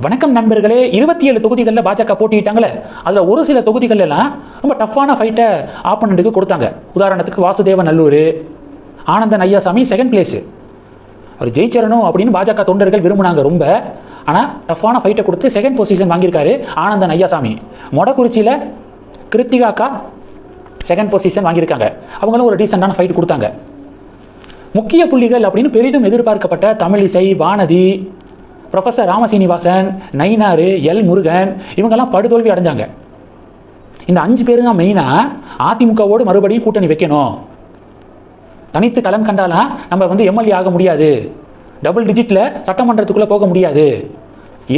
வணக்கம் நண்பர்களே. 27 தொகுதிகளில் பாஜக போட்டிட்டாங்களே, அதில் ஒரு சில தொகுதிகள் எல்லாம் ரொம்ப டஃப்பான ஃபைட்டை ஆப்பனண்ட்டுக்கு கொடுத்தாங்க. உதாரணத்துக்கு வாசுதேவ நல்லூர், ஆனந்தன் ஐயாசாமி செகண்ட் பிளேஸு. அவர் ஜெயிச்சிடணும் அப்படின்னு பாஜக தொண்டர்கள் விரும்பினாங்க ரொம்ப. ஆனால் டஃப்பான ஃபைட்டை கொடுத்து செகண்ட் பொசிஷன் வாங்கியிருக்காரு ஆனந்தன் ஐயாசாமி. மொடக்குறிச்சியில் கிருத்திகாக்கா செகண்ட் பொசிஷன் வாங்கியிருக்காங்க. அவங்களும் ஒரு டீசெண்டான ஃபைட் கொடுத்தாங்க. முக்கிய புள்ளிகள் அப்படின்னு பெரிதும் எதிர்பார்க்கப்பட்ட தமிழிசை, வானதி, ப்ரொஃபஸர் ராமசீனிவாசன், நயினார், எல் முருகன் இவங்கெல்லாம் படுதோல்வி அடைஞ்சாங்க. இந்த 5 பேரும் தான் மெயினாக அதிமுகவோடு மறுபடியும் கூட்டணி வைக்கணும். தனித்து களம் கண்டாலாம் நம்ம எம்எல்ஏ ஆக முடியாது, டபுள் டிஜிட்டில் சட்டமன்றத்துக்குள்ளே போக முடியாது.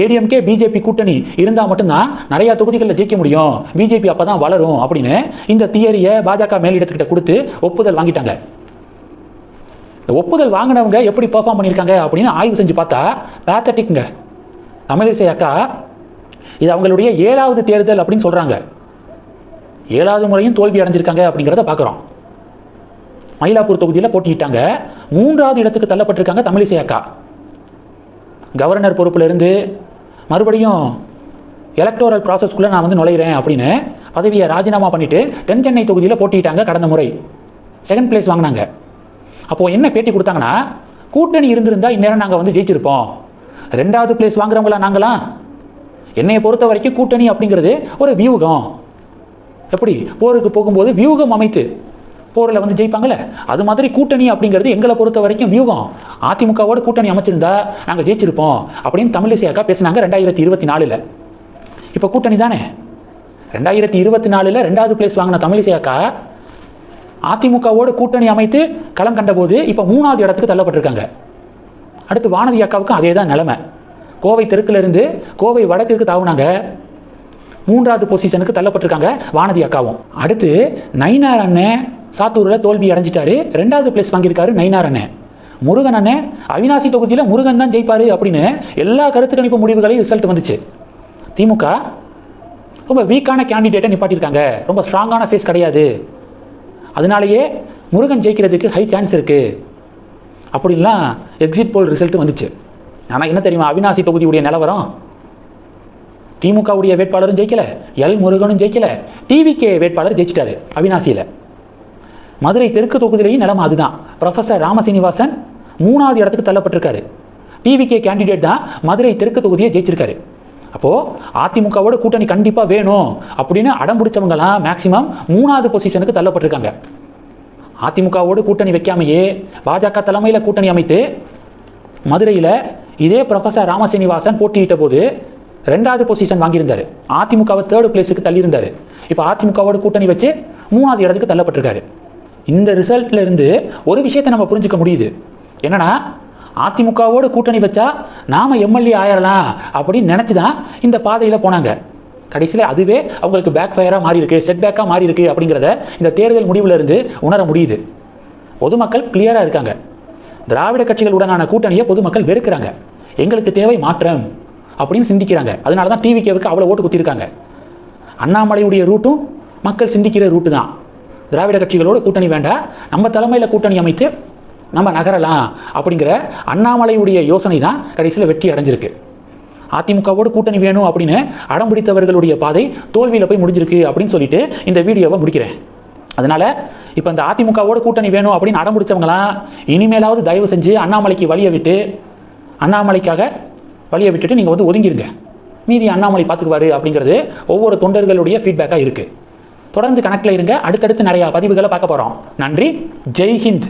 ஏடிஎம்கே பிஜேபி கூட்டணி இருந்தால் மட்டும்தான் நிறையா தொகுதிகளில் ஜெயிக்க முடியும், பிஜேபி அப்போ தான் வளரும் அப்படின்னு இந்த தியரியை பாஜக மேலிடத்துக்கிட்ட கொடுத்து ஒப்புதல் வாங்கிட்டாங்க. ஒப்புதல் வாங்கினவங்க எப்படி பெர்ஃபார்ம் பண்ணியிருக்காங்க அப்படின்னு ஆய்வு செஞ்சு பார்த்தா பேத்தட்டிக்ங்க. தமிழிசை அக்கா இது அவங்களுடைய 7வது தேர்தல் அப்படின்னு சொல்கிறாங்க. 7வது முறையும் தோல்வி அடைஞ்சிருக்காங்க அப்படிங்கிறத பார்க்குறோம். மயிலாப்பூர் தொகுதியில் போட்டிட்டாங்க, 3வது இடத்துக்கு தள்ளப்பட்டிருக்காங்க தமிழிசை அக்கா. கவர்னர் பொறுப்பில் இருந்து மறுபடியும் எலக்டோரல் ப்ராசஸ்க்குள்ளே நான் நுழைகிறேன் அப்படின்னு பதவியை ராஜினாமா பண்ணிவிட்டு தென் சென்னை தொகுதியில் போட்டிட்டாங்க. கடந்த முறை செகண்ட் பிளேஸ் வாங்கினாங்க. அப்போது என்ன பேட்டி கொடுத்தாங்கன்னா, கூட்டணி இருந்திருந்தால் இந்நேரம் நாங்கள் ஜெயிச்சிருப்போம், 2வது பிளேஸ் வாங்குறவங்களா நாங்களாம். என்னையை பொறுத்த வரைக்கும் கூட்டணி அப்படிங்கிறது ஒரு வியூகம். எப்படி போருக்கு போகும்போது வியூகம் அமைத்து போரில் ஜெயிப்பாங்கள்ல, அது மாதிரி கூட்டணி அப்படிங்கிறது எங்களை பொறுத்த வரைக்கும் வியூகம். அதிமுகவோட கூட்டணி அமைச்சிருந்தா நாங்கள் ஜெயிச்சிருப்போம் அப்படின்னு தமிழிசை அக்கா பேசினாங்க 2024. இப்போ கூட்டணி தானே. 2024 2வது பிளேஸ் வாங்கின தமிழிசை அக்கா அதிமுகவோடு கூட்டணி அமைத்து களம் கண்டபோது இப்போ 3வது இடத்துக்கு தள்ளப்பட்டிருக்காங்க. அடுத்து வானதி அக்காவுக்கும் அதே தான் நிலைமை. கோவை தெற்கிலிருந்து கோவை வடக்கிற்கு தாவுனாங்க, 3வது பொசிஷனுக்கு தள்ளப்பட்டிருக்காங்க வானதி அக்காவும். அடுத்து நயினார் அண்ணன் சாத்தூரில் தோல்வி அடைஞ்சிட்டாரு, 2வது பிளேஸ் வாங்கியிருக்காரு நயினார் அண்ணன். முருகன் அண்ணன் அவினாசி தொகுதியில் முருகன் தான் ஜெயிப்பார் அப்படின்னு எல்லா கருத்து கணிப்பு முடிவுகளையும் ரிசல்ட் வந்துச்சு. திமுக ரொம்ப வீக்கான கேண்டிடேட்டை நிப்பாட்டியிருக்காங்க, ரொம்ப ஸ்ட்ராங்கான ஃபேஸ் கிடையாது, அதனாலேயே முருகன் ஜெயிக்கிறதுக்கு ஹை சான்ஸ் இருக்குது அப்படின்லாம் எக்ஸிட் போல் ரிசல்ட் வந்துச்சு. ஆனால் என்ன தெரியுமா, அவினாசி தொகுதியுடைய நிலவரம், திமுகவுடைய வேட்பாளரும் ஜெயிக்கலை, எல் முருகனும் ஜெயிக்கலை, டிவிகே வேட்பாளர் ஜெயிச்சிட்டாரு அவினாசியில். மதுரை தெற்கு தொகுதியிலையும் நிலைமை அதுதான். ப்ரொஃபஸர் ராமசீனிவாசன் 3வது இடத்துக்கு தள்ளப்பட்டிருக்காரு. டிவிகே கேண்டிடேட் தான் மதுரை தெற்கு தொகுதியை ஜெயிச்சிருக்காரு. அப்போது அதிமுகவோட கூட்டணி கண்டிப்பாக வேணும் அப்படின்னு அடம் பிடிச்சவங்கலாம் மேக்சிமம் 3வது பொசிஷனுக்கு தள்ளப்பட்டிருக்காங்க. அதிமுகவோடு கூட்டணி வைக்காமையே பாஜக தலைமையில் கூட்டணி அமைத்து மதுரையில் இதே ப்ரொஃபஸர் ராமசீனிவாசன் போட்டியிட்ட போது 2வது பொசிஷன் வாங்கியிருந்தார். அதிமுகவை 3rd பிளேஸுக்கு தள்ளியிருந்தார். இப்போ அதிமுகவோட கூட்டணி வச்சு 3வது இடத்துக்கு தள்ளப்பட்டிருக்காரு. இந்த ரிசல்ட்ல இருந்து ஒரு விஷயத்தை நம்ம புரிஞ்சுக்க முடியுது. என்னன்னா, அதிமுகவோடு கூட்டணி வச்சா நாம் எம்எல்ஏ ஆயிடலாம் அப்படின்னு நினச்சி தான் இந்த பாதையில் போனாங்க. கடைசியில் அதுவே அவங்களுக்கு பேக் ஃபயராக மாறி இருக்கு, செட் பேக்காக மாறி இருக்கு அப்படிங்கிறத இந்த தேர்தல் முடிவில் இருந்து உணர முடியுது. பொதுமக்கள் கிளியராக இருக்காங்க. திராவிட கட்சிகளுடனான கூட்டணியை பொதுமக்கள் வெறுக்கிறாங்க. எங்களுக்கு தேவை மாற்றம் அப்படின்னு சிந்திக்கிறாங்க. அதனால தான் டிவிகேவுக்கு அவ்வளோ ஓட்டு குத்திருக்காங்க. அண்ணாமலையுடைய ரூட்டும் மக்கள் சிந்திக்கிற ரூட்டு தான். திராவிட கட்சிகளோடு கூட்டணி வேண்டாம், நம்ம தலைமையில் கூட்டணி அமைத்து நம்ம நகரலாம் அப்படிங்கிற அண்ணாமலையுடைய யோசனை தான் கடைசியில் வெற்றி அடைஞ்சிருக்கு. அதிமுகவோடு கூட்டணி வேணும் அப்படின்னு அடம் பிடித்தவர்களுடைய பாதை தோல்வியில் போய் முடிஞ்சிருக்கு அப்படின்னு சொல்லிட்டு இந்த வீடியோவை முடிக்கிறேன். அதனால் இப்போ இந்த அதிமுகவோடு கூட்டணி வேணும் அப்படின்னு அடம் பிடிச்சவங்களாம் இனிமேலாவது தயவு செஞ்சு அண்ணாமலைக்கு அண்ணாமலைக்காக வழியை விட்டுட்டு நீங்கள் ஒதுங்கிருங்க, மீதி அண்ணாமலை பார்த்துக்குவாரு அப்படிங்கிறது ஒவ்வொரு தொண்டர்களுடைய ஃபீட்பேக்காக இருக்குது. தொடர்ந்து கணக்கில் இருங்க. அடுத்தடுத்து நிறையா பதிவுகளை பார்க்க போகிறோம். நன்றி. ஜெய் ஹிந்த்.